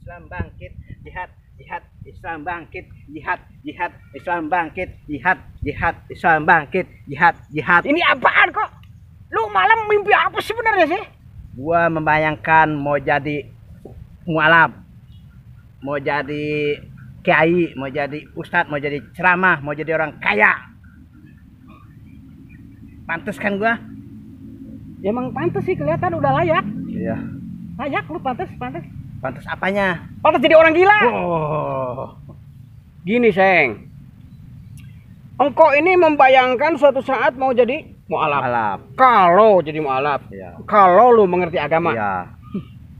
Islam bangkit, jihad, jihad, Islam bangkit, jihad, jihad, Islam bangkit, jihad, jihad, Islam bangkit, jihad, jihad. Ini apaan kok? Lu malam mimpi apa sebenarnya sih? Gua membayangkan mau jadi mualaf, mau jadi kiai, mau jadi ustadz, mau jadi ceramah, mau jadi orang kaya. Pantes kan gua? Ya emang pantas sih, kelihatan udah layak. Iya. Layak lu, pantas. Pantes apanya? Pantas jadi orang gila. Oh. Gini, Seng. Engkau ini membayangkan suatu saat mau jadi mualaf. Mualaf. Kalau jadi mualaf, Iya. kalau lu mengerti agama, Iya.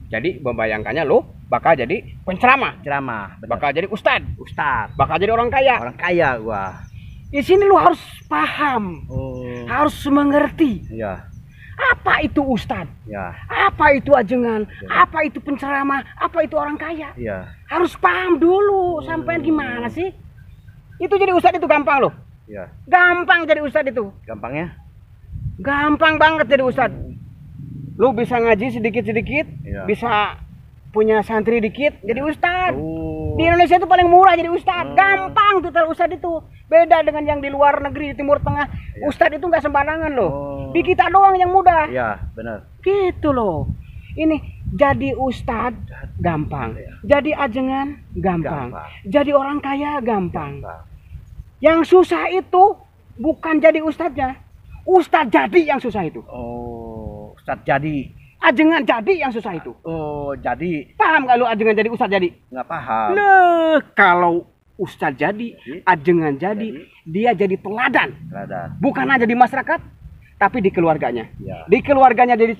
jadi membayangkannya lu bakal jadi penceramah, Ceramah, bener. bakal jadi ustad, Ustadz, bakal jadi orang kaya. orang kaya gua. Di sini lu harus paham, Oh. harus mengerti Iya. apa itu ustad, Iya. apa itu ajengan, Ya. apa itu penceramah, apa itu orang kaya. Iya. Harus paham dulu, sampean gimana sih? Itu jadi ustad itu gampang loh. Iya. Gampang jadi ustad itu. Gampangnya? Gampang banget jadi ustad. Lu bisa ngaji sedikit-sedikit, Iya. bisa punya santri dikit, jadi ustad. Oh. Di Indonesia itu paling murah jadi ustad. Oh. Gampang tuh ustad itu. Beda dengan yang di luar negeri, di Timur Tengah. Iya. Ustad itu nggak sembarangan loh. Oh. Di kita doang yang mudah. Iya, benar. Gitu loh. Ini jadi ustad gampang. Iya. Jadi ajengan gampang. Gampang. Jadi orang kaya gampang. Gampang. Yang susah itu bukan jadi ustadznya. Ustadz jadi yang susah itu. Oh, Ustadz jadi. Ajengan jadi yang susah itu. Oh, jadi Paham gak lu ajengan jadi ustadz jadi? nggak paham. Loh, kalau ustadz jadi, Jadi? ajengan jadi, dia jadi teladan. Teladan. Bukan aja di masyarakat, tapi di keluarganya. Iya. Di keluarganya jadi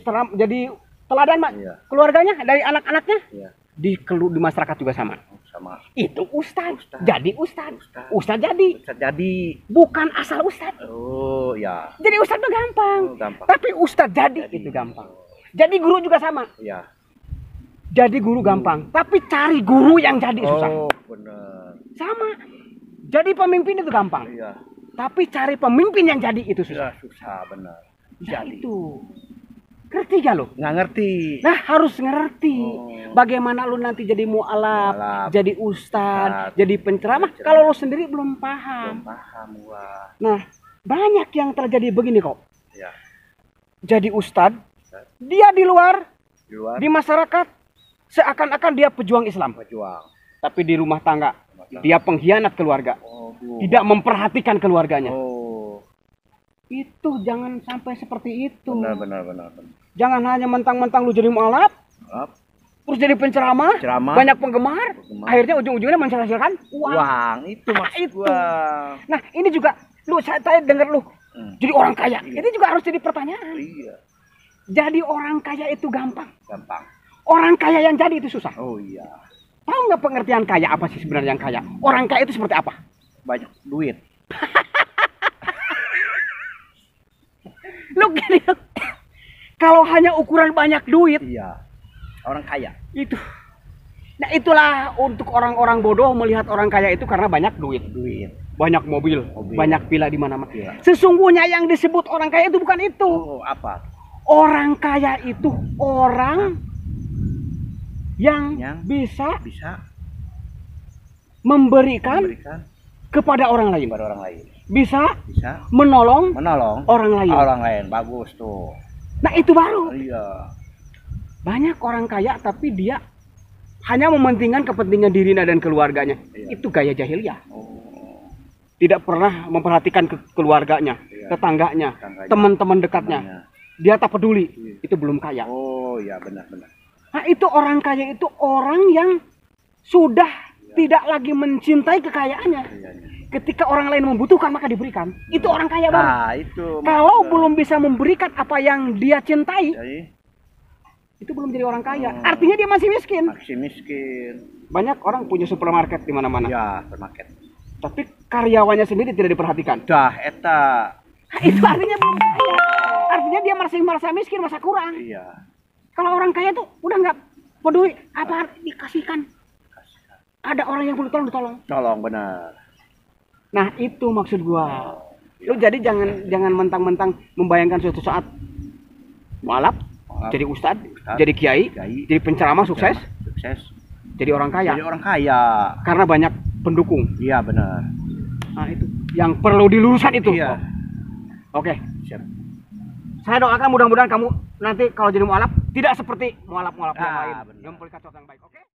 teladan, Mak. Iya. Keluarganya dari anak-anaknya Iya. di masyarakat juga sama. Oh, sama. Itu ustadz. Ustadz. Jadi ustadz. Ustadz. Ustadz jadi, Ustadz jadi. bukan asal ustadz. Oh, ya. Jadi ustadz itu gampang. Oh, gampang. Tapi ustadz jadi itu gampang. Jadi guru juga sama. Iya. Jadi guru gampang, tapi cari guru yang jadi susah. Oh, benar. Sama. Jadi pemimpin itu gampang, Iya. tapi cari pemimpin yang jadi itu susah. Susah, susah benar. Nah, Jadi. itu. Ngerti gak lo? Nggak ngerti. Nah, harus ngerti. Oh. Bagaimana lu nanti jadi mualaf, Mualaf. jadi ustadz, Ustadz. jadi penceramah. Penceramah. Kalau lu sendiri belum paham. Belum paham gua. Nah, banyak yang terjadi begini kok. Ya. Jadi ustadz, Ustadz. dia di luar, Di luar di masyarakat, seakan-akan dia pejuang Islam. berjuang. Tapi di rumah tangga, Rumah tangga. dia pengkhianat keluarga. Oh, Tidak memperhatikan keluarganya. Oh. Itu jangan sampai seperti itu. Benar. Jangan hanya mentang-mentang lu jadi mualaf, Maaf. terus jadi penceramah, Ceramah. banyak penggemar, Penggemar. akhirnya ujung-ujungnya menghasilkan uang. Uang itu maksud itu. gua. Nah, ini juga saya dengar lu jadi orang kaya. Iya. Itu juga harus jadi pertanyaan. Iya. Jadi orang kaya itu gampang. Gampang. Orang kaya yang jadi itu susah. Oh iya. Tahu nggak pengertian kaya apa sih sebenarnya yang kaya? Orang kaya itu seperti apa? Banyak duit. Lu gini, kalau hanya ukuran banyak duit, Iya. Orang kaya. itu. Nah, itulah untuk orang-orang bodoh melihat orang kaya itu karena banyak duit. Duit. Banyak mobil, Mobil. banyak villa di mana-mana. Iya. Sesungguhnya yang disebut orang kaya itu bukan itu. Oh, apa? Orang kaya itu orang yang bisa Bisa memberikan memberikan kepada orang lain. kepada orang lain. Bisa Bisa menolong menolong orang lain. orang lain. Bagus tuh. Nah, itu baru. Iya. Banyak orang kaya tapi dia hanya mementingkan kepentingan dirinya dan keluarganya. Iya. Itu gaya jahiliyah. Oh. Tidak pernah memperhatikan keluarganya, Iya. tetangganya, Tetangganya, teman-teman dekatnya. temannya. Dia tak peduli. Iya. Itu belum kaya. Oh, ya benar. Nah, itu orang kaya itu orang yang sudah tidak lagi mencintai kekayaannya. Iya. Ketika orang lain membutuhkan maka diberikan. Itu orang kaya banget. Nah, itu. Kalau maksudnya. belum bisa memberikan apa yang dia cintai, Jadi itu belum jadi orang kaya. Oh. Artinya dia masih miskin. masih miskin. Banyak orang punya supermarket di mana-mana. Ya, supermarket. Tapi karyawannya sendiri tidak diperhatikan. Dah eta. Nah, itu artinya belum kaya. Artinya dia masih merasa miskin, merasa kurang. Iya. Kalau orang kaya tuh udah nggak peduli apa dikasihkan. Ada orang yang perlu tolong ditolong. Tolong benar. Nah, itu maksud gua. Lu jadi jangan mentang-mentang membayangkan suatu saat mualaf, jadi ustadz, jadi kiai, jadi penceramah sukses. Sukses. jadi orang kaya. Jadi orang kaya. Karena banyak pendukung. Iya benar. Nah itu yang perlu diluruskan itu. Iya. Oke. Siap. Saya doakan mudah-mudahan kamu nanti kalau jadi mualaf tidak seperti mualaf-mualaf yang lain. Benar. Yang memiliki contoh yang baik.